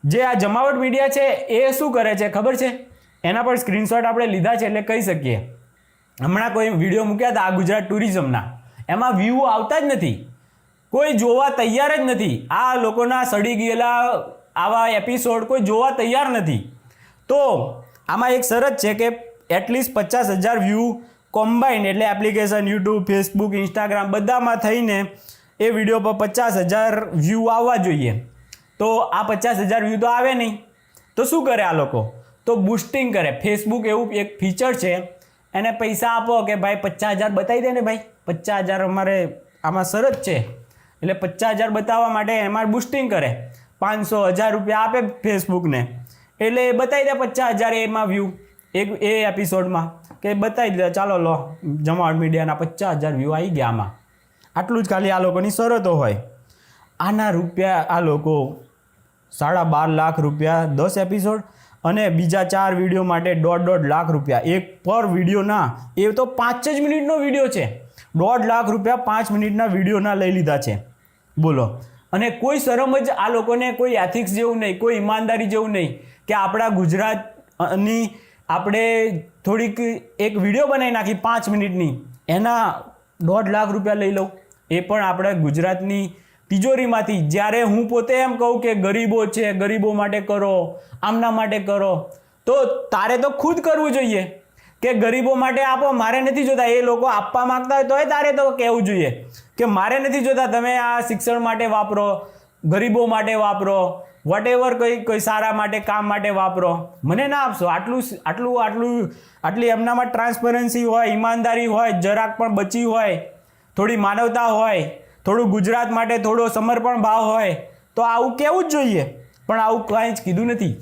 જે આ જમાવટ મીડિયા છે એ શું કરે છે ખબર છે? એના પર સ્ક્રીનશોટ આપણે લીધા છે એટલે કહી શકીએ. હમણાં કોઈ વિડીયો મૂક્યા હતા આ ગુજરાત ટુરિઝમના, એમાં વ્યૂ આવતા જ નથી, કોઈ જોવા તૈયાર જ નથી. આ લોકોના સડી ગયેલા આવા એપિસોડ કોઈ જોવા તૈયાર નથી. તો આમાં એક શરત છે કે એટલીસ્ટ 50,000 વ્યૂ કોમ્બાઇન્ડ, એટલે એપ્લિકેશન યુટ્યુબ, ફેસબુક, ઇન્સ્ટાગ્રામ બધામાં થઈને એ વિડીયો પર 50,000 વ્યૂ આવવા જોઈએ. તો આ 50,000 વ્યૂ તો આવે નહીં. તો શું કરે આ લોકો? તો બુસ્ટિંગ કરે. ફેસબુક એવું એક ફીચર છે, એને પૈસા આપો કે ભાઈ 50,000 બતાવી દે ને ભાઈ, 50,000 અમારે આમાં શરત છે, એટલે 50,000 બતાવવા માટે એમાં બુસ્ટિંગ કરે. 500,000 રૂપિયા આપે ફેસબુકને, એટલે એ બતાવી દે 50,000 એમાં વ્યૂ એ એપિસોડમાં, કે બતાવી દે ચાલો લો જમાવટ મીડિયાના 50,000 વ્યૂ આવી ગયા આમાં. આટલું જ ખાલી આ લોકોની શરતો હોય. આના રૂપિયા આ લોકો 12.5 લાખ રૂપિયા 10 એપિસોડ, અને બીજા 4 વિડીયો માટે 1.5 લાખ રૂપિયા એક પર વિડીયોના. એ તો 5 જ મિનિટનો વિડીયો છે, 1.5 લાખ રૂપિયા 5 મિનિટના વિડીયોના લઈ લીધા છે. બોલો. અને કોઈ શરમ જ આ લોકોને, કોઈ એથિક્સ જેવું નહીં, કોઈ ઈમાનદારી જેવું નહીં કે આપણા ગુજરાતની આપણે થોડીક એક વિડીયો બનાવી નાખી 5 મિનિટની, એના 1.5 લાખ રૂપિયા લઈ લઉં, એ પણ આપણે ગુજરાતની તિજોરીમાંથી. જ્યારે હું પોતે એમ કહું કે ગરીબો છે, ગરીબો માટે કરો, આમના માટે કરો, તો તારે તો ખુદ કરવું જોઈએ કે ગરીબો માટે આપો, મારે નથી જોતા. એ લોકો આપવા માંગતા હોય તોય તારે તો કહેવું જોઈએ કે મારે નથી જોતા, તમે આ શિક્ષણ માટે વાપરો, ગરીબો માટે વાપરો, વોટેવર કોઈ સારા માટે કામ માટે વાપરો, મને ના આપશો. આટલી એમનામાં ટ્રાન્સપરન્સી હોય, ઈમાનદારી હોય, જરાક પણ બચી હોય, થોડી માનવતા હોય, થોડું ગુજરાત માટે થોડો સમર્પણ ભાવ હોય, તો આવું કહેવું જ જોઈએ. પણ આવું કાંઈ જ કીધું નથી.